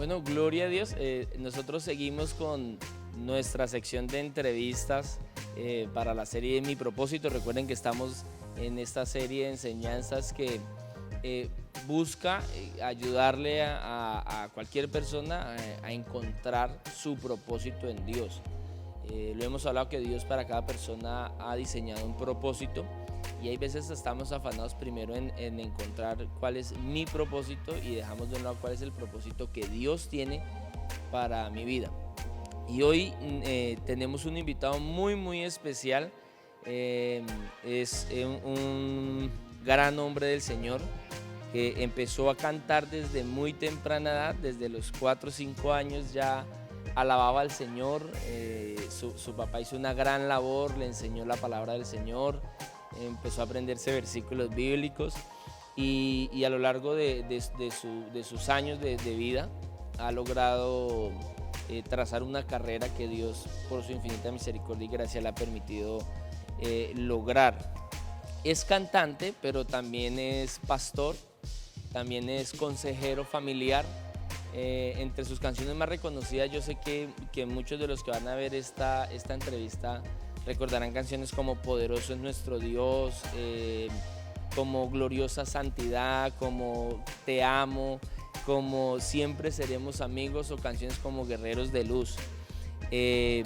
Bueno, gloria a Dios. Nosotros seguimos con nuestra sección de entrevistas para la serie Mi Propósito. Recuerden que estamos en esta serie de enseñanzas que busca ayudarle a cualquier persona a encontrar su propósito en Dios. Lo hemos hablado que Dios para cada persona ha diseñado un propósito y hay veces estamos afanados primero en encontrar cuál es mi propósito y dejamos de un lado cuál es el propósito que Dios tiene para mi vida. Y hoy tenemos un invitado muy especial, es un gran hombre del Señor que empezó a cantar desde muy temprana edad, desde los 4 o 5 años ya alababa al Señor. Su papá hizo una gran labor, le enseñó la palabra del Señor, empezó a aprenderse versículos bíblicos y a lo largo de sus años de vida ha logrado trazar una carrera que Dios por su infinita misericordia y gracia le ha permitido lograr. Es cantante, pero también es pastor, también es consejero familiar. Entre sus canciones más reconocidas, yo sé que muchos de los que van a ver esta entrevista recordarán canciones como Poderoso es nuestro Dios, como Gloriosa Santidad, como Te amo, como Siempre seremos amigos o canciones como Guerreros de Luz. Él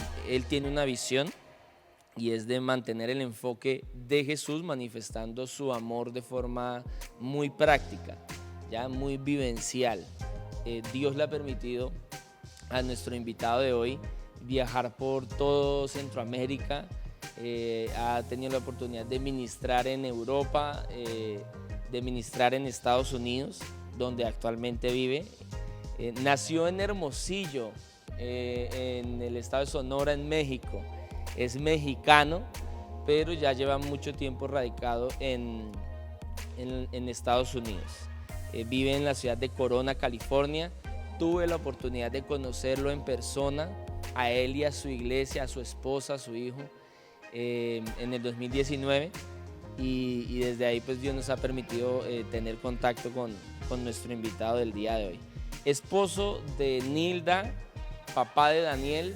tiene una visión y es de mantener el enfoque de Jesús manifestando su amor de forma muy práctica, ya muy vivencial. Dios le ha permitido a nuestro invitado de hoy viajar por todo Centroamérica, ha tenido la oportunidad de ministrar en Europa, de ministrar en Estados Unidos, donde actualmente vive. Nació en Hermosillo, en el estado de Sonora, en México. Es mexicano, pero ya lleva mucho tiempo radicado en Estados Unidos. Vive en la ciudad de Corona, California. Tuve la oportunidad de conocerlo en persona, a él y a su iglesia, a su esposa, a su hijo, en el 2019. Y desde ahí pues Dios nos ha permitido tener contacto con nuestro invitado del día de hoy. Esposo de Nilda, papá de Daniel,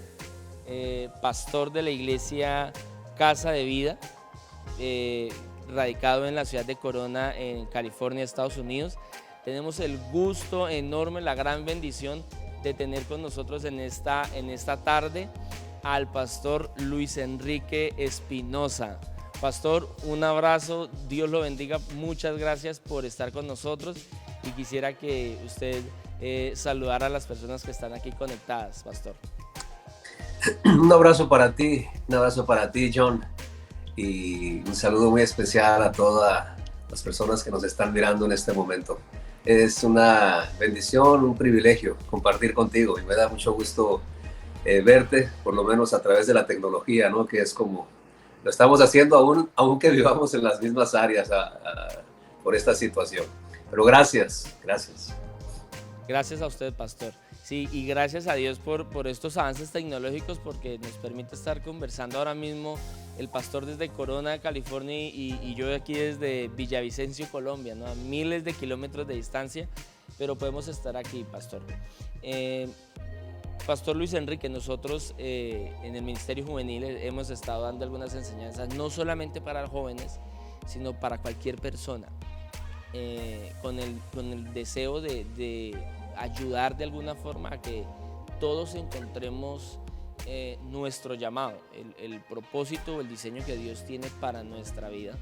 pastor de la iglesia Casa de Vida, radicado en la ciudad de Corona, en California, Estados Unidos. Tenemos el gusto enorme, la gran bendición de tener con nosotros en esta tarde al pastor Luis Enrique Espinosa. Pastor, un abrazo, Dios lo bendiga, muchas gracias por estar con nosotros y quisiera que usted saludara a las personas que están aquí conectadas, pastor. Un abrazo para ti, John, y un saludo muy especial a todas las personas que nos están mirando en este momento. Es una bendición, un privilegio compartir contigo y me da mucho gusto verte, por lo menos a través de la tecnología, ¿no? Que es como lo estamos haciendo aunque vivamos en las mismas áreas por esta situación. Pero gracias. Gracias a usted, pastor. Sí, y gracias a Dios por estos avances tecnológicos, porque nos permite estar conversando ahora mismo el pastor desde Corona, California, y yo aquí desde Villavicencio, Colombia, ¿no? A miles de kilómetros de distancia, pero podemos estar aquí, pastor. Pastor Luis Enrique, nosotros en el Ministerio Juvenil hemos estado dando algunas enseñanzas, no solamente para jóvenes, sino para cualquier persona, con el deseo de ayudar de alguna forma a que todos encontremos nuestro llamado, el propósito o el diseño que Dios tiene para nuestra vida.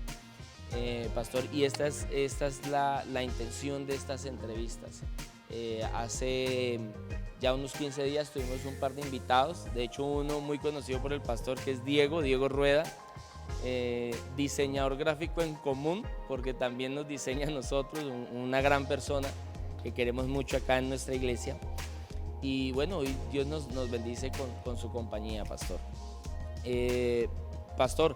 Pastor, y esta es la intención de estas entrevistas. Hace ya unos 15 días tuvimos un par de invitados, de hecho uno muy conocido por el pastor que es Diego Rueda, diseñador gráfico en común, porque también nos diseña a nosotros, una gran persona que queremos mucho acá en nuestra iglesia. Y bueno, hoy Dios nos bendice con su compañía, pastor. Pastor,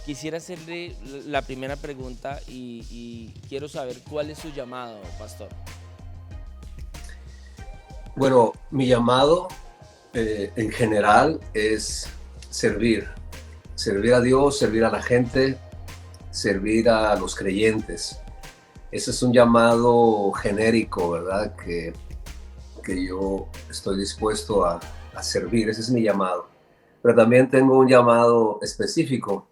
quisiera hacerle la primera pregunta y quiero saber cuál es su llamado, pastor. Bueno, mi llamado en general es servir a Dios, servir a la gente, servir a los creyentes. Ese es un llamado genérico, ¿verdad? Que que yo estoy dispuesto a servir. Ese es mi llamado. Pero también tengo un llamado específico,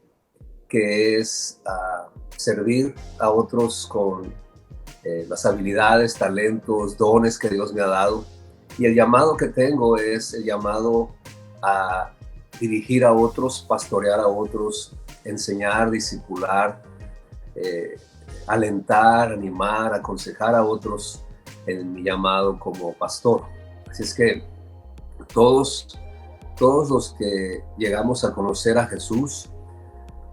que es a servir a otros con las habilidades, talentos, dones que Dios me ha dado. Y el llamado que tengo es el llamado a dirigir a otros, pastorear a otros, enseñar, discipular, alentar, animar, aconsejar a otros en mi llamado como pastor. Así es que todos los que llegamos a conocer a Jesús,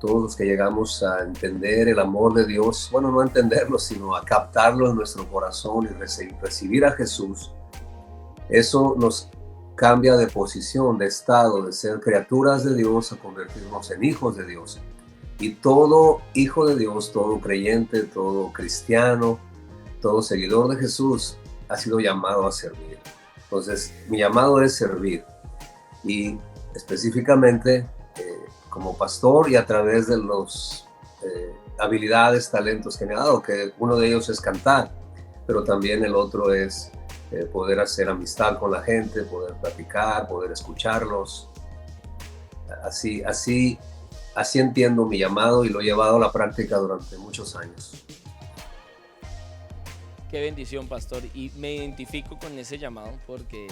todos los que llegamos a entender el amor de Dios, bueno, no a entenderlo, sino a captarlo en nuestro corazón y recibir a Jesús, eso nos cambia de posición, de estado, de ser criaturas de Dios a convertirnos en hijos de Dios. Y todo hijo de Dios, todo creyente, todo cristiano, todo seguidor de Jesús ha sido llamado a servir. Entonces, mi llamado es servir. Y específicamente como pastor y a través de las habilidades, talentos que me ha dado, que uno de ellos es cantar, pero también el otro es poder hacer amistad con la gente, poder platicar, poder escucharlos. Así entiendo mi llamado y lo he llevado a la práctica durante muchos años. Qué bendición, pastor. Y me identifico con ese llamado porque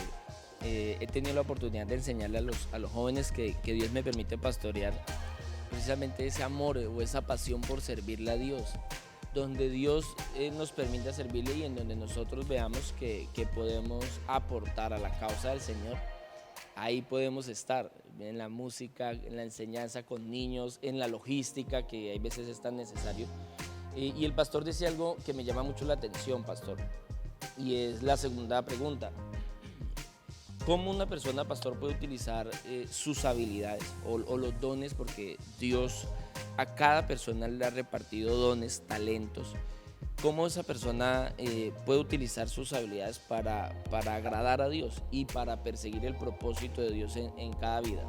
he tenido la oportunidad de enseñarle a los jóvenes que Dios me permite pastorear precisamente ese amor o esa pasión por servirle a Dios, donde Dios nos permite servirle y en donde nosotros veamos que podemos aportar a la causa del Señor. Ahí podemos estar, en la música, en la enseñanza con niños, en la logística, que hay veces es tan necesario. Y el pastor decía algo que me llama mucho la atención, pastor, y es la segunda pregunta. ¿Cómo una persona, pastor, puede utilizar sus habilidades o los dones? Porque Dios a cada persona le ha repartido dones, talentos. ¿Cómo esa persona puede utilizar sus habilidades para agradar a Dios y para perseguir el propósito de Dios en cada vida?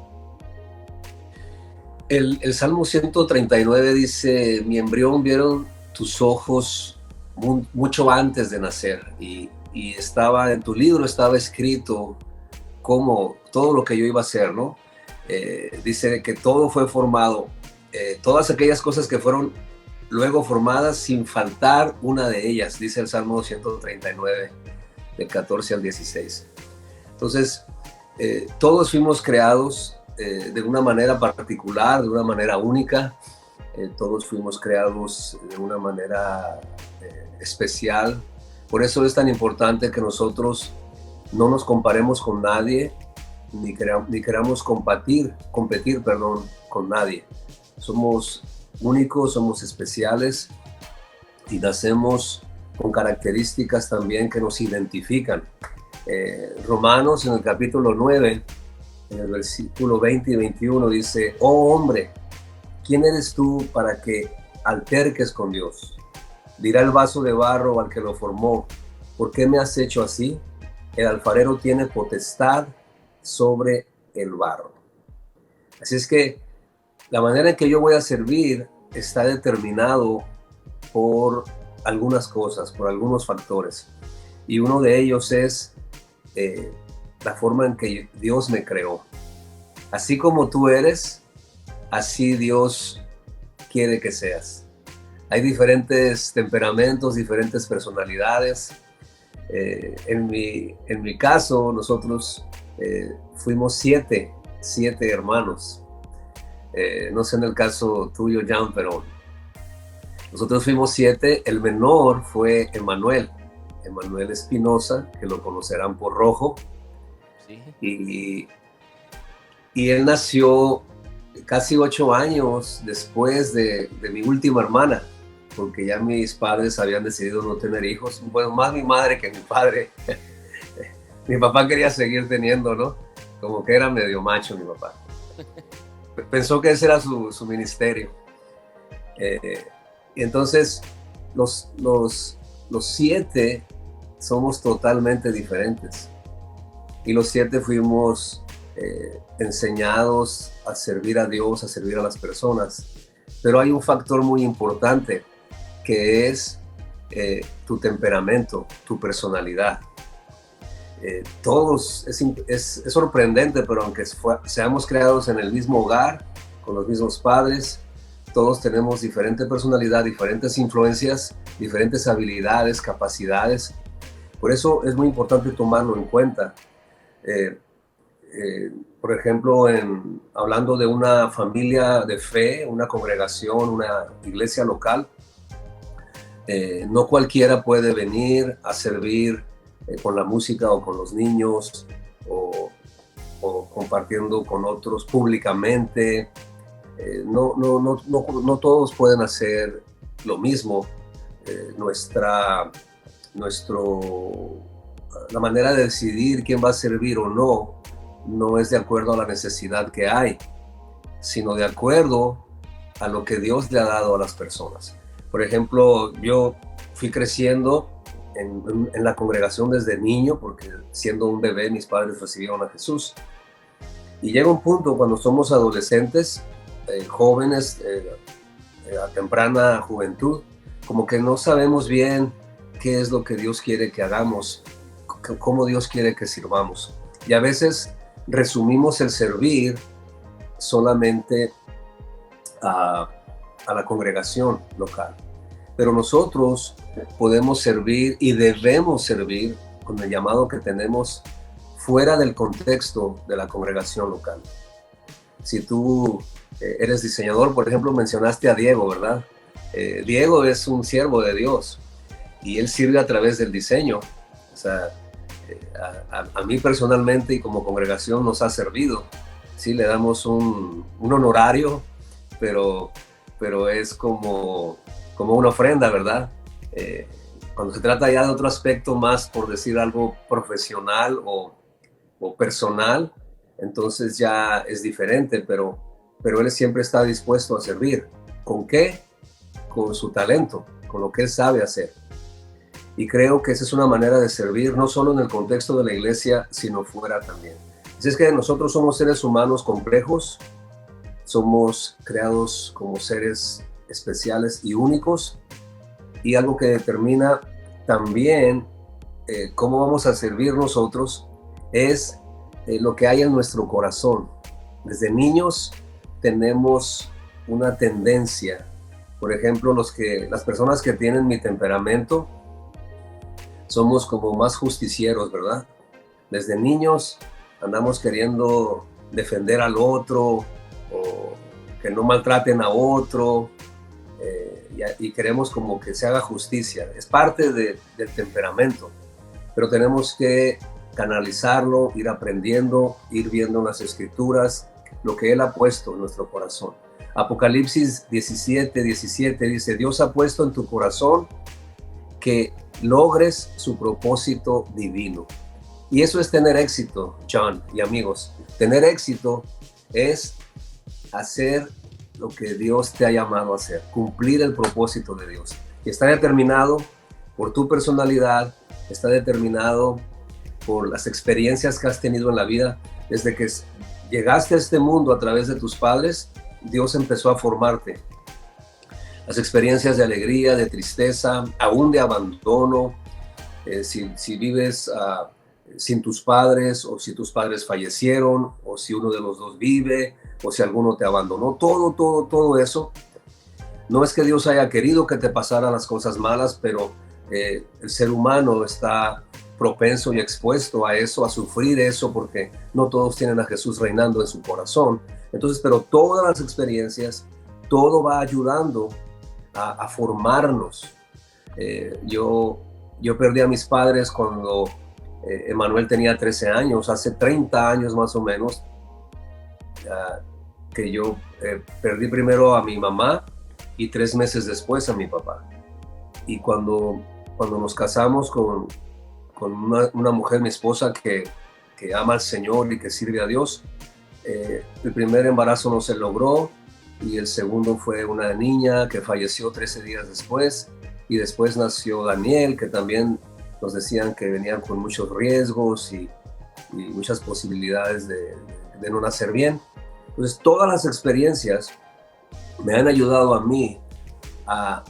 El Salmo 139 dice: mi embrión vieron tus ojos mucho antes de nacer, y estaba en tu libro, estaba escrito como todo lo que yo iba a hacer, ¿no? Dice que todo fue formado, todas aquellas cosas que fueron luego formadas sin faltar una de ellas, dice el Salmo 139, del 14 al 16. Entonces, todos fuimos creados de una manera particular, de una manera única. Todos fuimos creados de una manera especial. Por eso es tan importante que nosotros no nos comparemos con nadie, ni queramos competir, con nadie. Somos únicos, somos especiales y nacemos con características también que nos identifican. Romanos, en el capítulo 9, en el versículo 20 y 21 dice: oh hombre, ¿quién eres tú para que alterques con Dios? Dirá el vaso de barro al que lo formó: ¿por qué me has hecho así? El alfarero tiene potestad sobre el barro. Así es que la manera en que yo voy a servir está determinado por algunas cosas, por algunos factores. Y uno de ellos es la forma en que Dios me creó. Así como tú eres, así Dios quiere que seas. Hay diferentes temperamentos, diferentes personalidades. En mi caso, nosotros fuimos siete hermanos. No sé en el caso tuyo, Jan, pero nosotros fuimos 7. El menor fue Emanuel Espinosa, que lo conocerán por Rojo. Sí. Y él nació casi 8 años después de mi última hermana, porque ya mis padres habían decidido no tener hijos. Bueno, más mi madre que mi padre. Mi papá quería seguir teniendo, ¿no? Como que era medio macho mi papá. Pensó que ese era su ministerio. Y entonces los 7 somos totalmente diferentes. Y los 7 fuimos enseñados a servir a Dios, a servir a las personas. Pero hay un factor muy importante, que es tu temperamento, tu personalidad. Todos, es sorprendente, pero aunque seamos creados en el mismo hogar, con los mismos padres, todos tenemos diferente personalidad, diferentes influencias, diferentes habilidades, capacidades. Por eso es muy importante tomarlo en cuenta. Por ejemplo, hablando de una familia de fe, una congregación, una iglesia local, no cualquiera puede venir a servir con la música o con los niños o compartiendo con otros públicamente. No todos pueden hacer lo mismo. La manera de decidir quién va a servir o no es de acuerdo a la necesidad que hay, sino de acuerdo a lo que Dios le ha dado a las personas. Por ejemplo, yo fui creciendo en la congregación desde niño, porque siendo un bebé mis padres recibieron a Jesús. Y llega un punto cuando somos adolescentes, jóvenes, a temprana juventud, como que no sabemos bien qué es lo que Dios quiere que hagamos, cómo Dios quiere que sirvamos. Y a veces resumimos el servir solamente a la congregación local. Pero nosotros podemos servir y debemos servir con el llamado que tenemos fuera del contexto de la congregación local. Si tú eres diseñador, por ejemplo, mencionaste a Diego, ¿verdad? Diego es un siervo de Dios y él sirve a través del diseño. O sea, a mí personalmente y como congregación nos ha servido. Sí, le damos un honorario, pero es como una ofrenda, ¿verdad? Cuando se trata ya de otro aspecto más, por decir algo profesional o personal, entonces ya es diferente, pero él siempre está dispuesto a servir. ¿Con qué? Con su talento, con lo que él sabe hacer. Y creo que esa es una manera de servir, no solo en el contexto de la iglesia, sino fuera también. Así es que nosotros somos seres humanos complejos, somos creados como seres especiales y únicos, y algo que determina también cómo vamos a servir nosotros es lo que hay en nuestro corazón. Desde niños tenemos una tendencia, por ejemplo, las personas que tienen mi temperamento somos como más justicieros, ¿verdad? Desde niños andamos queriendo defender al otro o que no maltraten a otro, y queremos como que se haga justicia. Es parte del temperamento, pero tenemos que canalizarlo, ir aprendiendo, ir viendo en las escrituras lo que Él ha puesto en nuestro corazón. Apocalipsis 17:17 dice: Dios ha puesto en tu corazón que logres su propósito divino. Y eso es tener éxito, John y amigos. Tener éxito es hacer lo que Dios te ha llamado a hacer, cumplir el propósito de Dios. Y está determinado por tu personalidad, está determinado por las experiencias que has tenido en la vida. Desde que llegaste a este mundo a través de tus padres, Dios empezó a formarte. Las experiencias de alegría, de tristeza, aún de abandono, si vives sin tus padres, o si tus padres fallecieron, o si uno de los dos vive, o si alguno te abandonó, todo eso. No es que Dios haya querido que te pasaran las cosas malas, pero el ser humano está propenso y expuesto a eso, a sufrir eso, porque no todos tienen a Jesús reinando en su corazón. Entonces, pero todas las experiencias, todo va ayudando a formarnos. Yo perdí a mis padres cuando Emanuel tenía 13 años, hace 30 años más o menos, que yo perdí primero a mi mamá y 3 meses después a mi papá. Y cuando nos casamos con una mujer, mi esposa, que ama al Señor y que sirve a Dios, el primer embarazo no se logró, y el segundo fue una niña que falleció 13 días después, y después nació Daniel, que también nos decían que venían con muchos riesgos y muchas posibilidades de no nacer bien. Entonces, todas las experiencias me han ayudado a mí a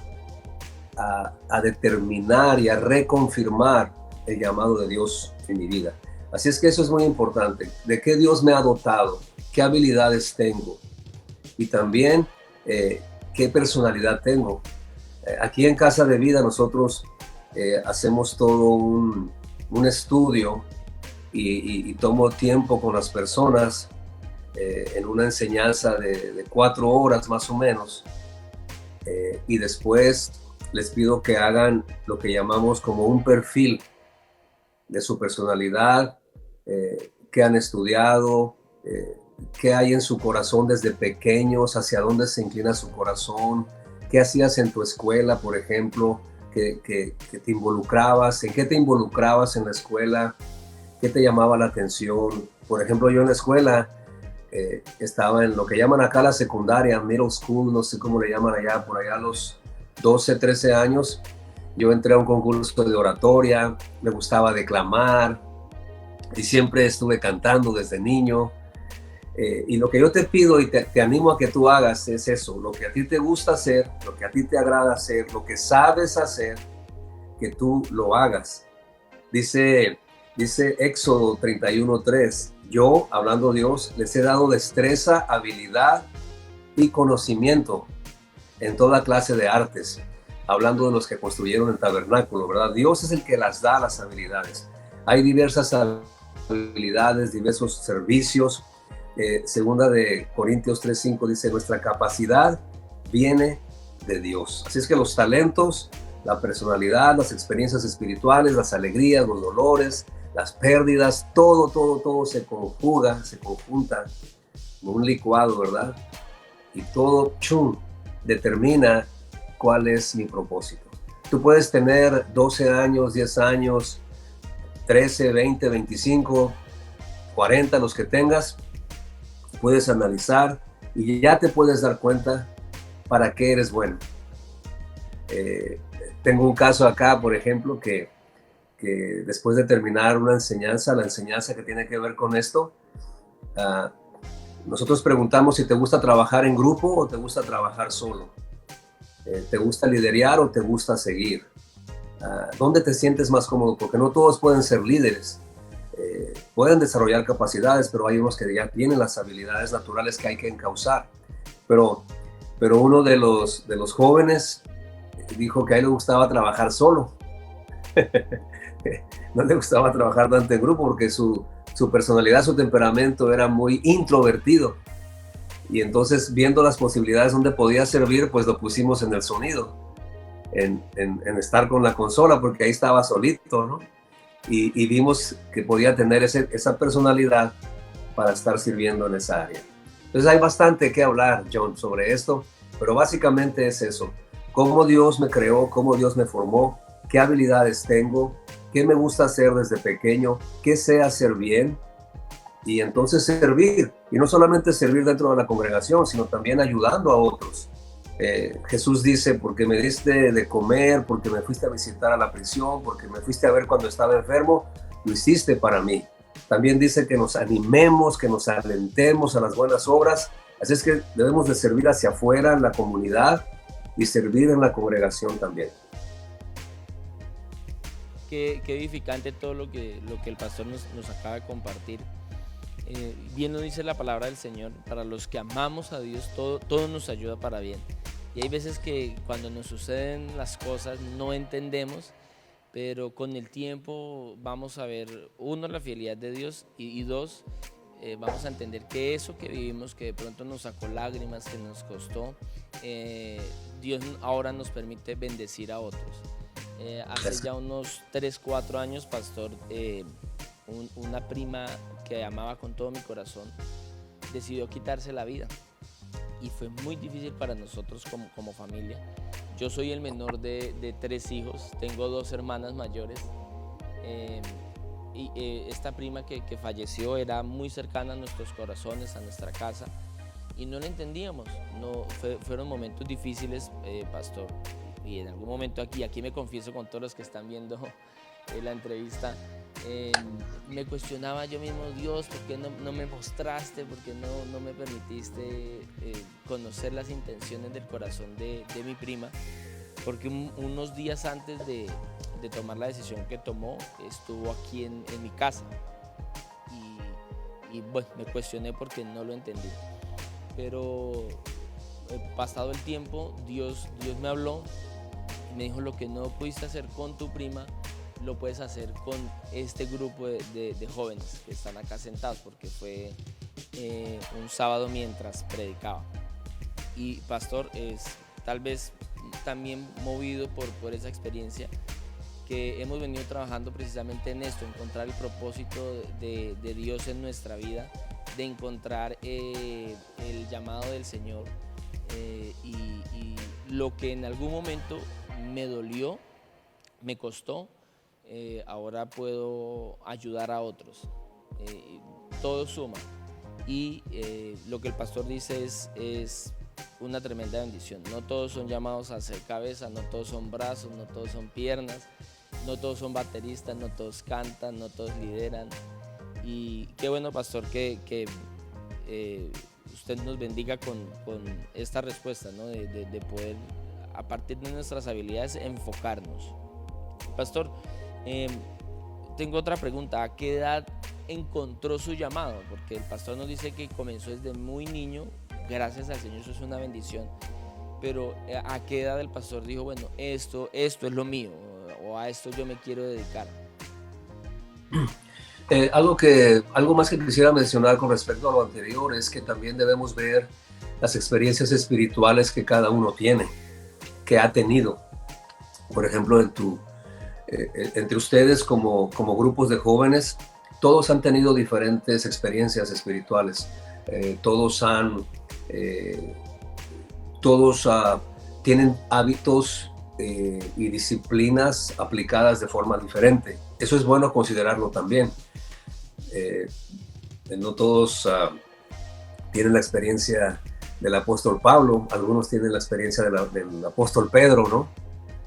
determinar y a reconfirmar el llamado de Dios en mi vida. Así es que eso es muy importante. ¿De qué Dios me ha dotado? ¿Qué habilidades tengo? Y también, ¿qué personalidad tengo? Aquí en Casa de Vida nosotros hacemos todo un estudio y tomo tiempo con las personas en una enseñanza de 4 horas más o menos, y después les pido que hagan lo que llamamos como un perfil de su personalidad, qué han estudiado, qué hay en su corazón desde pequeños, hacia dónde se inclina su corazón, qué hacías en tu escuela, por ejemplo, que te involucrabas, en qué te involucrabas en la escuela, qué te llamaba la atención. Por ejemplo, yo en la escuela estaba en lo que llaman acá la secundaria, middle school, no sé cómo le llaman allá, por allá a los 12, 13 años. Yo entré a un concurso de oratoria, me gustaba declamar y siempre estuve cantando desde niño. Y lo que yo te pido y te animo a que tú hagas es eso, lo que a ti te gusta hacer, lo que a ti te agrada hacer, lo que sabes hacer, que tú lo hagas. Dice Éxodo 31:3, yo, hablando Dios, les he dado destreza, habilidad y conocimiento en toda clase de artes, hablando de los que construyeron el tabernáculo, ¿verdad? Dios es el que las da las habilidades. Hay diversas habilidades, diversos servicios. Segunda de Corintios 3:5 dice, nuestra capacidad viene de Dios. Así es que los talentos, la personalidad, las experiencias espirituales, las alegrías, los dolores, las pérdidas, todo se conjuga, se conjunta como un licuado, ¿verdad? Y todo, determina cuál es mi propósito. Tú puedes tener 12 años, 10 años, 13, 20, 25, 40, los que tengas, puedes analizar y ya te puedes dar cuenta para qué eres bueno. Tengo un caso acá, por ejemplo, que después de terminar una enseñanza, la enseñanza que tiene que ver con esto, nosotros preguntamos si te gusta trabajar en grupo o te gusta trabajar solo. ¿Te gusta liderear o te gusta seguir? ¿Dónde te sientes más cómodo? Porque no todos pueden ser líderes. Pueden desarrollar capacidades, pero hay unos que ya tienen las habilidades naturales que hay que encauzar. Pero uno de los jóvenes dijo que a él le gustaba trabajar solo. No le gustaba trabajar tanto en grupo porque su personalidad, su temperamento era muy introvertido. Y entonces, viendo las posibilidades donde podía servir, pues lo pusimos en el sonido, en estar con la consola, porque ahí estaba solito, ¿no? Y vimos que podía tener esa personalidad para estar sirviendo en esa área. Entonces hay bastante que hablar, John, sobre esto, pero básicamente es eso. Cómo Dios me creó, cómo Dios me formó, qué habilidades tengo, qué me gusta hacer desde pequeño, qué sé hacer bien, y entonces servir. Y no solamente servir dentro de la congregación, sino también ayudando a otros. Jesús dice, porque me diste de comer, porque me fuiste a visitar a la prisión, porque me fuiste a ver cuando estaba enfermo, lo hiciste para mí. También dice que nos animemos, que nos alentemos a las buenas obras. Así es que debemos de servir hacia afuera en la comunidad y servir en la congregación también. Qué edificante todo lo que el pastor nos acaba de compartir. Bien nos dice la palabra del Señor, para los que amamos a Dios, todo nos ayuda para bien. Y hay veces que cuando nos suceden las cosas no entendemos, pero con el tiempo vamos a ver, uno, la fidelidad de Dios y dos, vamos a entender que eso que vivimos, que de pronto nos sacó lágrimas, que nos costó, Dios ahora nos permite bendecir a otros. Hace ya unos 3, 4 años, pastor, una prima que amaba con todo mi corazón decidió quitarse la vida y fue muy difícil para nosotros como familia. Yo soy el menor de 3 hijos, tengo 2 hermanas mayores, y esta prima que falleció era muy cercana a nuestros corazones, a nuestra casa, y no la entendíamos. Fueron momentos difíciles, pastor, y en algún momento aquí me confieso con todos los que están viendo la entrevista, me cuestionaba yo mismo, Dios, ¿por qué no me mostraste? ¿Por qué no me permitiste conocer las intenciones del corazón de mi prima? porque unos días antes de tomar la decisión que tomó, estuvo aquí en mi casa. Y bueno, me cuestioné porque no lo entendí. Pero pasado el tiempo, Dios me habló y me dijo: lo que no pudiste hacer con tu prima, lo puedes hacer con este grupo de jóvenes que están acá sentados, porque fue un sábado mientras predicaba. Y pastor, es tal vez también movido por esa experiencia, que hemos venido trabajando precisamente en esto, encontrar el propósito de Dios en nuestra vida, de encontrar el llamado del Señor, y lo que en algún momento me dolió, me costó, ahora puedo ayudar a otros. Todo suma, y lo que el pastor dice es una tremenda bendición. No todos son llamados a ser cabeza, no todos son brazos, no todos son piernas, no todos son bateristas, no todos cantan, no todos lideran. Y qué bueno, pastor, que usted nos bendiga con esta respuesta, ¿no? De poder, a partir de nuestras habilidades, enfocarnos. Pastor, tengo otra pregunta. ¿A qué edad encontró su llamado? Porque el pastor nos dice que comenzó desde muy niño. Gracias al Señor, eso es una bendición. Pero ¿a qué edad el pastor dijo: bueno, esto es lo mío, o a esto yo me quiero dedicar? Algo más que quisiera mencionar con respecto a lo anterior es que también debemos ver las experiencias espirituales que cada uno tiene, que ha tenido. Por ejemplo, entre ustedes como grupos de jóvenes, todos han tenido diferentes experiencias espirituales. Todos tienen hábitos y disciplinas aplicadas de forma diferente. Eso es bueno considerarlo también. No todos tienen la experiencia del apóstol Pablo, algunos tienen la experiencia del apóstol Pedro, ¿no?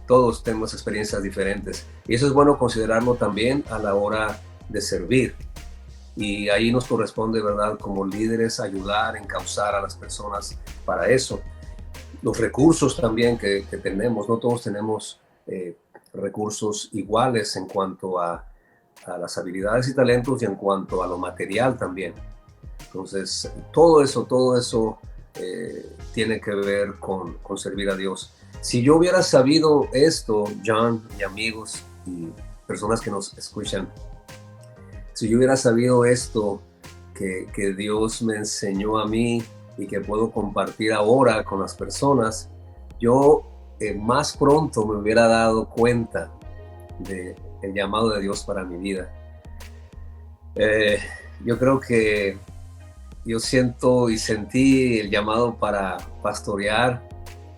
Todos tenemos experiencias diferentes, y eso es bueno considerarlo también a la hora de servir. Y ahí nos corresponde, ¿verdad?, como líderes, ayudar, encauzar a las personas para eso. Los recursos también que tenemos, no todos tenemos recursos iguales en cuanto a las habilidades y talentos, y en cuanto a lo material también. Entonces, todo eso tiene que ver con servir a Dios. Si yo hubiera sabido esto, John y amigos y personas que nos escuchan, si yo hubiera sabido esto que Dios me enseñó a mí y que puedo compartir ahora con las personas, yo más pronto me hubiera dado cuenta del llamado de Dios para mi vida. Yo creo que yo siento y sentí el llamado para pastorear,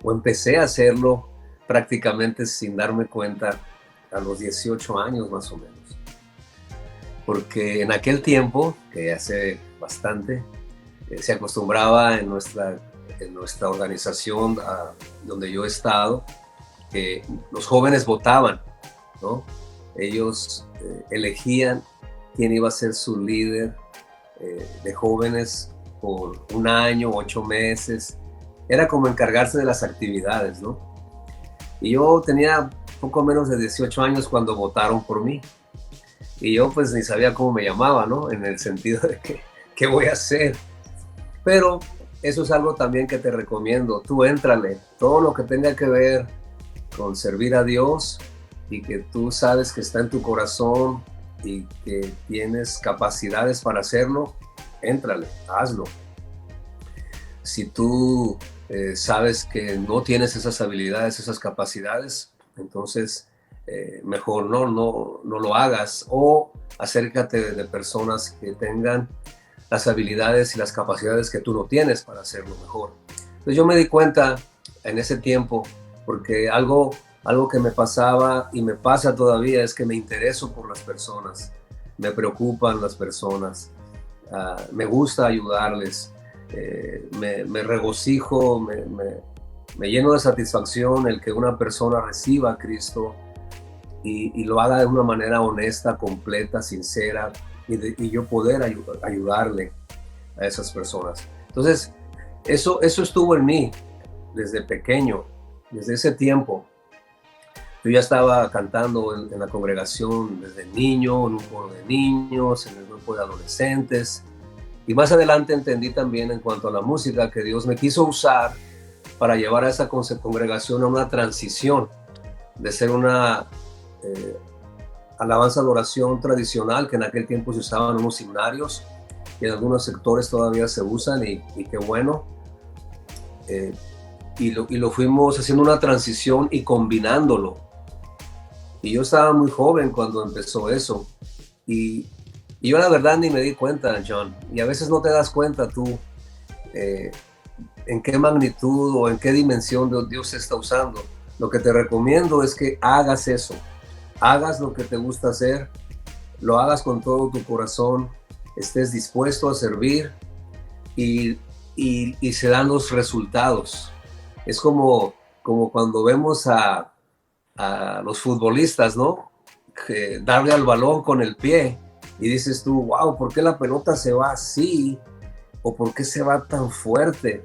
o empecé a hacerlo prácticamente sin darme cuenta, a los 18 años más o menos. Porque en aquel tiempo, que hace bastante, se acostumbraba en nuestra organización donde yo he estado, que los jóvenes votaban, ¿no? Ellos elegían quién iba a ser su líder de jóvenes por un año, 8 meses. Era como encargarse de las actividades, ¿no? Y yo tenía poco menos de 18 años cuando votaron por mí. Y yo pues ni sabía cómo me llamaba, ¿no? En el sentido de que, ¿qué voy a hacer? Pero eso es algo también que te recomiendo. Tú éntrale. Todo lo que tenga que ver con servir a Dios y que tú sabes que está en tu corazón y que tienes capacidades para hacerlo, éntrale, hazlo. Si tú sabes que no tienes esas habilidades, esas capacidades, entonces mejor no lo hagas, o acércate de personas que tengan las habilidades y las capacidades que tú no tienes para hacerlo mejor. Entonces yo me di cuenta en ese tiempo, porque algo que me pasaba y me pasa todavía es que me intereso por las personas, me preocupan las personas, me gusta ayudarles, me regocijo, me lleno de satisfacción el que una persona reciba a Cristo y lo haga de una manera honesta, completa, sincera, y yo poder ayudarle a esas personas. Entonces, eso estuvo en mí desde pequeño, desde ese tiempo. Yo ya estaba cantando en la congregación desde niño, en un coro de niños, en el grupo de adolescentes. Y más adelante entendí también en cuanto a la música que Dios me quiso usar para llevar a esa congregación a una transición de ser una alabanza de oración tradicional que en aquel tiempo se usaban en unos himnarios y en algunos sectores todavía se usan y qué bueno. Y lo fuimos haciendo una transición y combinándolo. Y yo estaba muy joven cuando empezó eso. Y yo la verdad ni me di cuenta, John. Y a veces no te das cuenta tú en qué magnitud o en qué dimensión Dios se está usando. Lo que te recomiendo es que hagas eso. Hagas lo que te gusta hacer. Lo hagas con todo tu corazón. Estés dispuesto a servir y se dan los resultados. Es como cuando vemos a los futbolistas, ¿no? Que darle al balón con el pie y dices tú, wow, ¿por qué la pelota se va así? ¿O por qué se va tan fuerte?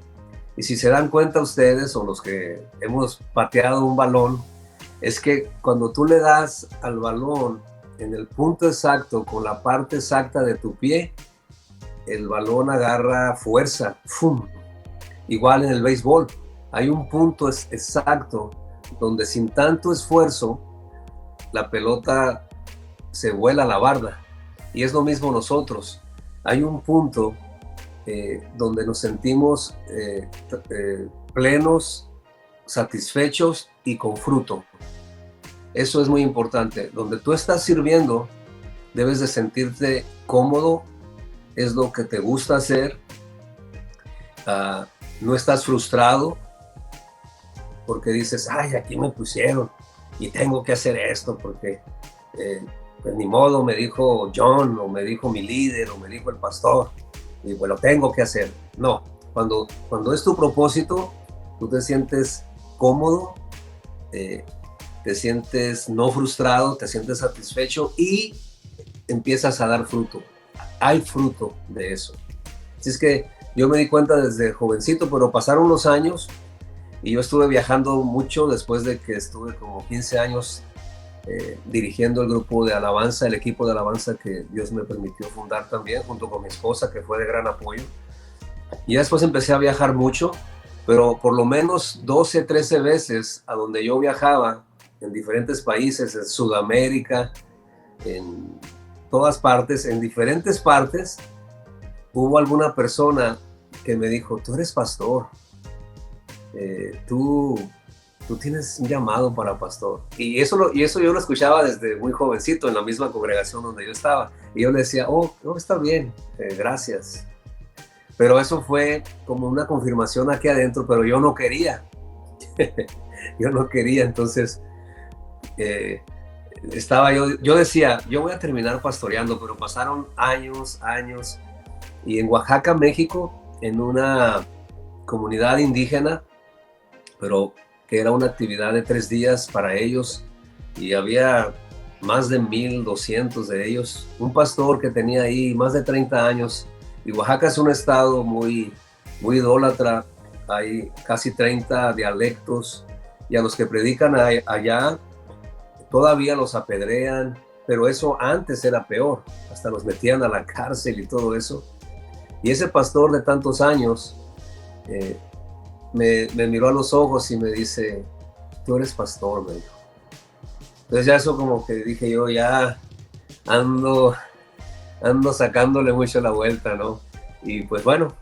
Y si se dan cuenta ustedes o los que hemos pateado un balón, es que cuando tú le das al balón en el punto exacto, con la parte exacta de tu pie, el balón agarra fuerza. ¡Fum! Igual en el béisbol, hay un punto exacto donde sin tanto esfuerzo la pelota se vuela a la barda. Y es lo mismo nosotros. Hay un punto donde nos sentimos plenos, satisfechos y con fruto. Eso es muy importante. Donde tú estás sirviendo, debes de sentirte cómodo, es lo que te gusta hacer, no estás frustrado porque dices, ay, aquí me pusieron y tengo que hacer esto porque pues ni modo, me dijo John o me dijo mi líder o me dijo el pastor y pues lo tengo que hacer. No, cuando es tu propósito, tú te sientes cómodo, te sientes no frustrado, te sientes satisfecho y empiezas a dar fruto. Hay fruto de eso. Así es que yo me di cuenta desde jovencito, pero pasaron los años y yo estuve viajando mucho después de que estuve como 15 años dirigiendo el grupo de alabanza, el equipo de alabanza que Dios me permitió fundar también, junto con mi esposa, que fue de gran apoyo. Y después empecé a viajar mucho, pero por lo menos 12, 13 veces a donde yo viajaba, en diferentes países, en Sudamérica, en todas partes, en diferentes partes, hubo alguna persona que me dijo, tú eres pastor, tú tienes un llamado para pastor. Y eso yo lo escuchaba desde muy jovencito en la misma congregación donde yo estaba. Y yo le decía, oh está bien, gracias. Pero eso fue como una confirmación aquí adentro, pero yo no quería. Yo no quería, entonces yo decía, yo voy a terminar pastoreando, pero pasaron años, y en Oaxaca, México, en una comunidad indígena, pero que era una actividad de 3 días para ellos, y había más de 1,200 de ellos, un pastor que tenía ahí más de 30 años, y Oaxaca es un estado muy, muy idólatra, hay casi 30 dialectos, y a los que predican allá todavía los apedrean, pero eso antes era peor, hasta los metían a la cárcel y todo eso. Y ese pastor de tantos años me miró a los ojos y me dice, tú eres pastor, me dijo. Entonces ya eso como que dije yo, ya ando sacándole mucho la vuelta, ¿no? Y pues bueno,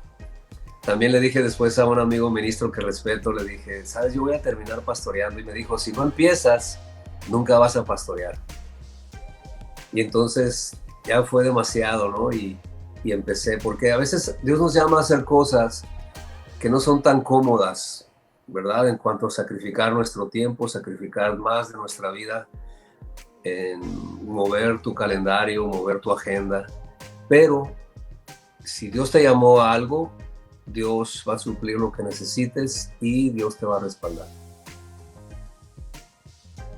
también le dije después a un amigo ministro que respeto, le dije, sabes, yo voy a terminar pastoreando. Y me dijo, si no empiezas, nunca vas a pastorear. Y entonces ya fue demasiado, ¿no? Y empecé, porque a veces Dios nos llama a hacer cosas que no son tan cómodas, ¿verdad? En cuanto a sacrificar nuestro tiempo, sacrificar más de nuestra vida, en mover tu calendario, mover tu agenda. Pero si Dios te llamó a algo, Dios va a suplir lo que necesites y Dios te va a respaldar.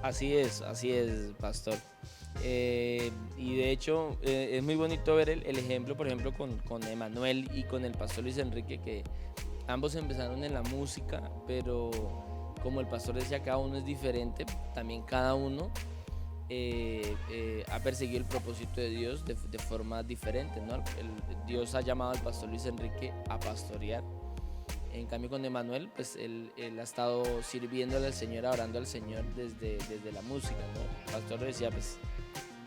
Así es, pastor. Y de hecho es muy bonito ver el ejemplo, por ejemplo, con Emanuel y con el pastor Luis Enrique, que ambos empezaron en la música, pero como el pastor decía, cada uno es diferente, también cada uno ha perseguido el propósito de Dios de forma diferente, ¿no? Dios ha llamado al pastor Luis Enrique a pastorear. En cambio con Emanuel, pues él ha estado sirviéndole al Señor, orando al Señor desde la música, ¿no? El pastor decía, pues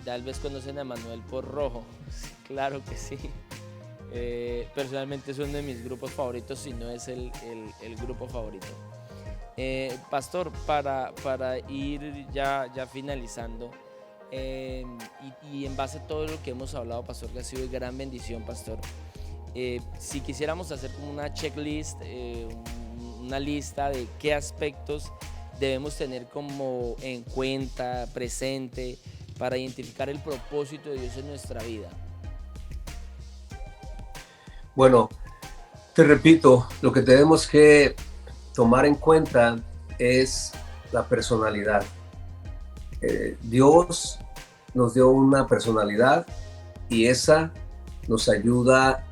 tal vez conocen a Emanuel por Rojo. Sí, claro que sí. Personalmente es uno de mis grupos favoritos, si no es el grupo favorito. Pastor, para ir ya finalizando, y en base a todo lo que hemos hablado, pastor, que ha sido de gran bendición, pastor, si quisiéramos hacer como una checklist, una lista de qué aspectos debemos tener como en cuenta, presente, para identificar el propósito de Dios en nuestra vida. Bueno, te repito, lo que tenemos que tomar en cuenta es la personalidad. Dios nos dio una personalidad y esa nos ayuda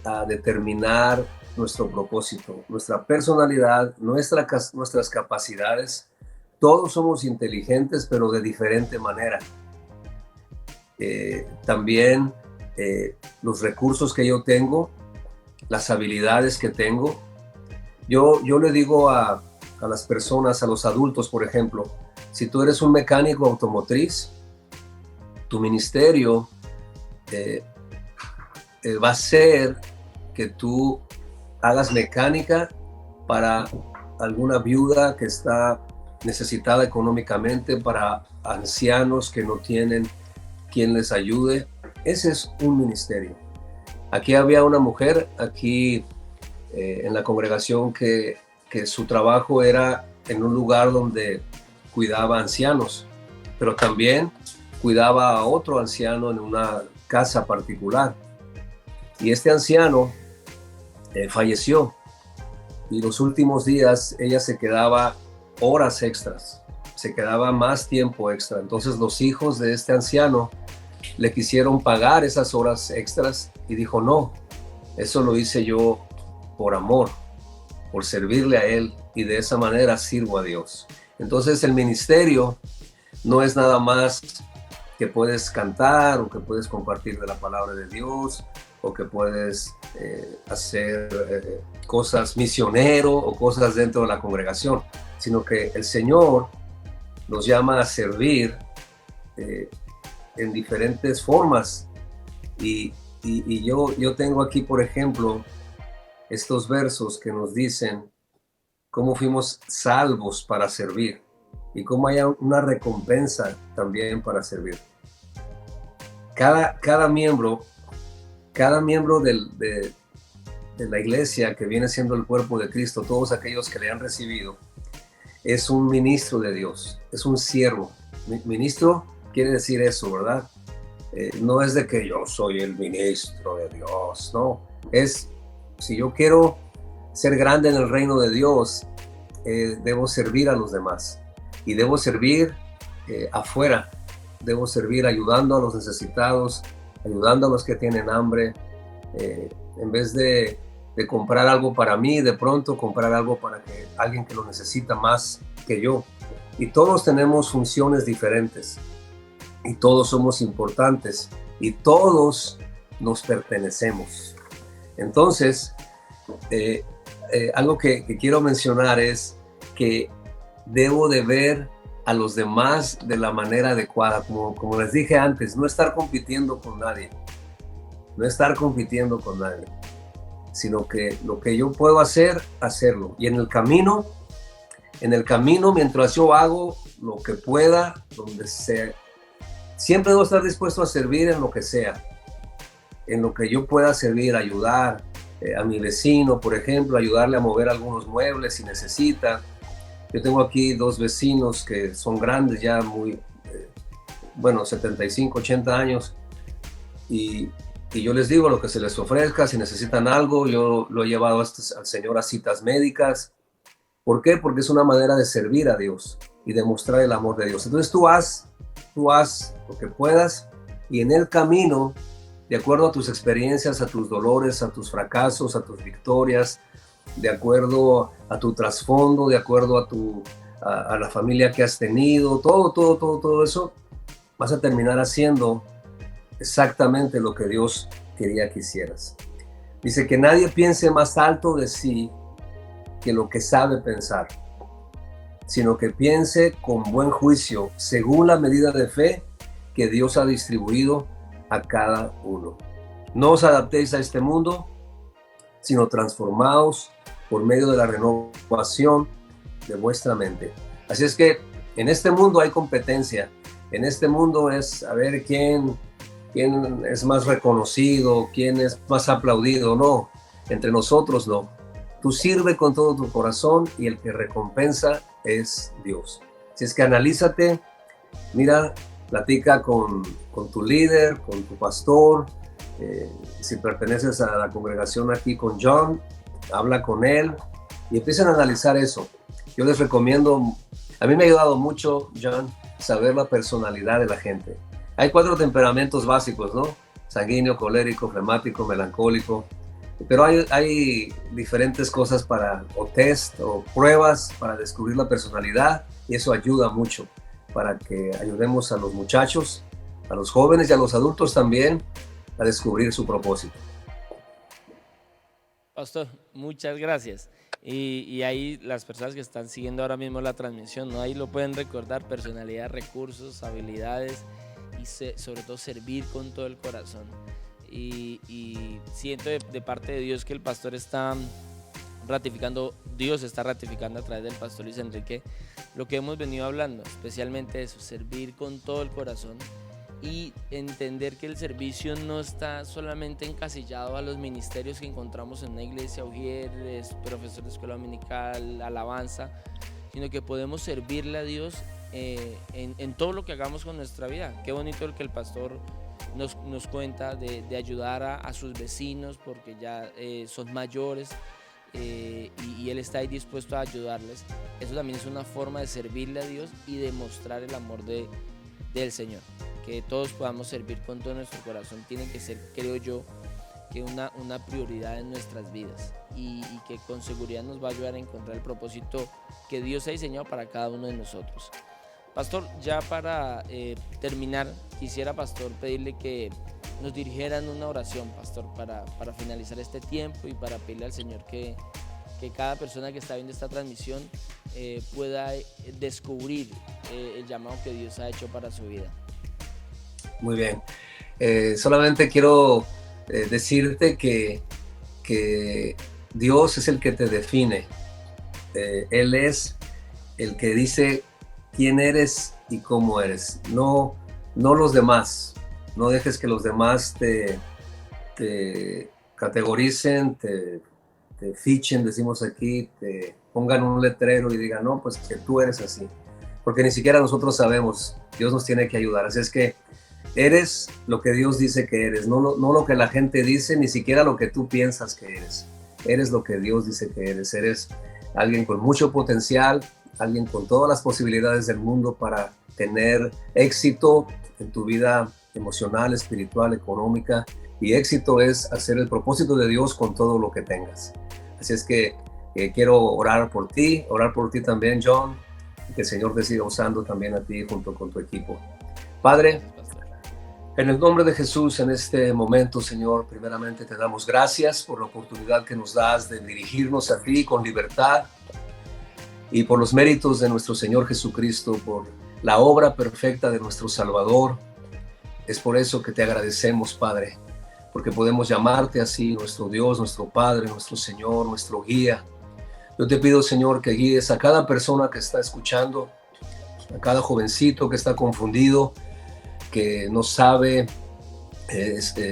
a determinar nuestro propósito, nuestra personalidad, nuestras capacidades. Todos somos inteligentes, pero de diferente manera. También los recursos que yo tengo, las habilidades que tengo. Yo le digo a las personas, a los adultos, por ejemplo, si tú eres un mecánico automotriz, tu ministerio va a ser que tú hagas mecánica para alguna viuda que está necesitada económicamente, para ancianos que no tienen quien les ayude. Ese es un ministerio. Aquí había una mujer, en la congregación, que su trabajo era en un lugar donde cuidaba ancianos, pero también cuidaba a otro anciano en una casa particular. Y este anciano falleció, y los últimos días ella se quedaba horas extras, se quedaba más tiempo extra. Entonces los hijos de este anciano le quisieron pagar esas horas extras y dijo, no, eso lo hice yo por amor, por servirle a Él, y de esa manera sirvo a Dios. Entonces el ministerio no es nada más que puedes cantar o que puedes compartir de la palabra de Dios o que puedes hacer cosas misionero o cosas dentro de la congregación, sino que el Señor nos llama a servir en diferentes formas. Y yo tengo aquí, por ejemplo, estos versos que nos dicen cómo fuimos salvos para servir y cómo hay una recompensa también para servir. Cada miembro de la iglesia, que viene siendo el cuerpo de Cristo, todos aquellos que le han recibido, es un ministro de Dios, es un siervo. Ministro quiere decir eso, ¿verdad? No es de que yo soy el ministro de Dios, no. Es, si yo quiero ser grande en el reino de Dios, debo servir a los demás. Y debo servir afuera. Debo servir ayudando a los necesitados, ayudando a los que tienen hambre. En vez de comprar algo para mí, de pronto comprar algo para alguien que lo necesita más que yo. Y todos tenemos funciones diferentes. Y todos somos importantes. Y todos nos pertenecemos. Entonces, algo que quiero mencionar es que debo de ver a los demás de la manera adecuada, como les dije antes, no estar compitiendo con nadie, sino que lo que yo puedo hacer, hacerlo. Y en el camino, mientras yo hago lo que pueda, donde sea, siempre debo estar dispuesto a servir en lo que sea, en lo que yo pueda servir, ayudar a mi vecino, por ejemplo, ayudarle a mover algunos muebles si necesita. Yo tengo aquí 2 vecinos que son grandes, ya muy, 75, 80 años, y yo les digo lo que se les ofrezca, si necesitan algo. Yo lo he llevado al Señor a citas médicas. ¿Por qué? Porque es una manera de servir a Dios y de mostrar el amor de Dios. Entonces tú haz lo que puedas, y en el camino, de acuerdo a tus experiencias, a tus dolores, a tus fracasos, a tus victorias, de acuerdo a tu trasfondo, de acuerdo a la familia que has tenido, todo eso, vas a terminar haciendo exactamente lo que Dios quería que hicieras. Dice que nadie piense más alto de sí que lo que sabe pensar, sino que piense con buen juicio, según la medida de fe que Dios ha distribuido a cada uno. No os adaptéis a este mundo, sino transformaos por medio de la renovación de vuestra mente. Así es que en este mundo hay competencia, en este mundo es a ver quién es más reconocido, quién es más aplaudido. No, entre nosotros no. Tú sirve con todo tu corazón y el que recompensa es Dios. Así es que analízate, mira, platica con tu líder, con tu pastor. Si perteneces a la congregación aquí con John, habla con él y empiecen a analizar eso. Yo les recomiendo, a mí me ha ayudado mucho, John, saber la personalidad de la gente. Hay 4 temperamentos básicos, ¿no? Sanguíneo, colérico, flemático, melancólico. Pero hay diferentes cosas o test o pruebas para descubrir la personalidad, y eso ayuda mucho para que ayudemos a los muchachos, a los jóvenes y a los adultos también a descubrir su propósito. Pastor, muchas gracias. Y ahí las personas que están siguiendo ahora mismo la transmisión, ¿no? Ahí lo pueden recordar: personalidad, recursos, habilidades y sobre todo servir con todo el corazón. Y siento de parte de Dios que el pastor está ratificando, Dios está ratificando a través del pastor Luis Enrique lo que hemos venido hablando, especialmente eso, servir con todo el corazón y entender que el servicio no está solamente encasillado a los ministerios que encontramos en una iglesia, ujieres, profesor de escuela dominical, alabanza, sino que podemos servirle a Dios en todo lo que hagamos con nuestra vida. Qué bonito el que el pastor nos cuenta de ayudar a sus vecinos porque ya son mayores, y él está ahí dispuesto a ayudarles. Eso también es una forma de servirle a Dios y de mostrar el amor del Señor. Que todos podamos servir con todo nuestro corazón tiene que ser, creo yo, que una prioridad en nuestras vidas, y que con seguridad nos va a ayudar a encontrar el propósito que Dios ha diseñado para cada uno de nosotros. Pastor, ya para terminar, quisiera, pastor, pedirle que nos dirigieran una oración, pastor, para finalizar este tiempo y para pedirle al Señor que cada persona que está viendo esta transmisión pueda descubrir el llamado que Dios ha hecho para su vida. Muy bien. Solamente quiero decirte que Dios es el que te define. Él es el que dice quién eres y cómo eres, no los demás. No dejes que los demás te categoricen, te fichen, decimos aquí, te pongan un letrero y digan, no, pues que tú eres así. Porque ni siquiera nosotros sabemos, Dios nos tiene que ayudar. Así es que eres lo que Dios dice que eres, no lo que la gente dice, ni siquiera lo que tú piensas que eres. Eres lo que Dios dice que eres. Eres alguien con mucho potencial, alguien con todas las posibilidades del mundo para tener éxito en tu vida emocional, espiritual, económica, y éxito es hacer el propósito de Dios con todo lo que tengas. Así es que quiero orar por ti también, John, y que el Señor te siga usando también a ti junto con tu equipo. Padre, en el nombre de Jesús, en este momento, Señor, primeramente te damos gracias por la oportunidad que nos das de dirigirnos a ti con libertad, y por los méritos de nuestro Señor Jesucristo, por la obra perfecta de nuestro Salvador. Es por eso que te agradecemos, Padre, porque podemos llamarte así, nuestro Dios, nuestro Padre, nuestro Señor, nuestro guía. Yo te pido, Señor, que guíes a cada persona que está escuchando, a cada jovencito que está confundido, que no sabe,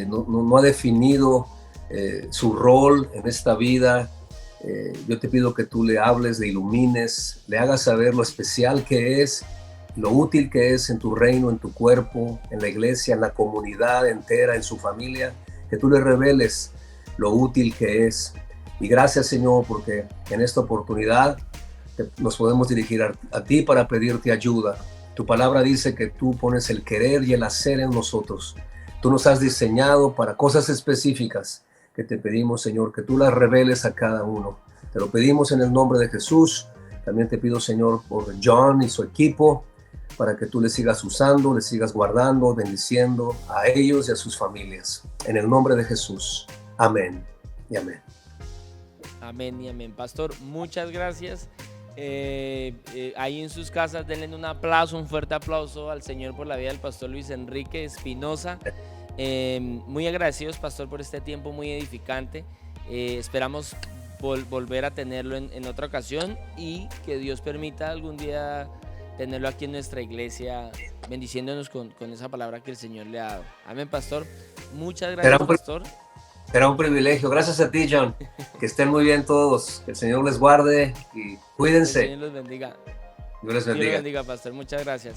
no ha definido su rol en esta vida. Yo te pido que tú le hables, le ilumines, le hagas saber lo especial que es, lo útil que es en tu reino, en tu cuerpo, en la iglesia, en la comunidad entera, en su familia, que tú le reveles lo útil que es. Y gracias, Señor, porque en esta oportunidad nos podemos dirigir a ti para pedirte ayuda. Tu palabra dice que tú pones el querer y el hacer en nosotros. Tú nos has diseñado para cosas específicas que te pedimos, Señor, que tú las reveles a cada uno. Te lo pedimos en el nombre de Jesús. También te pido, Señor, por John y su equipo, para que tú les sigas usando, les sigas guardando, bendiciendo a ellos y a sus familias. En el nombre de Jesús. Amén y amén. Amén y amén. Pastor, muchas gracias. Ahí en sus casas denle un aplauso, un fuerte aplauso al Señor por la vida del pastor Luis Enrique Espinosa. Muy agradecidos, pastor, por este tiempo muy edificante. Esperamos volver a tenerlo en otra ocasión y que Dios permita algún día tenerlo aquí en nuestra iglesia, bendiciéndonos con esa palabra que el Señor le ha dado. Amén, pastor. Muchas gracias, pastor. Será un privilegio. Gracias a ti, John. Que estén muy bien todos. Que el Señor les guarde y cuídense. Que el Señor los bendiga. Dios les bendiga. Dios los bendiga, pastor. Muchas gracias.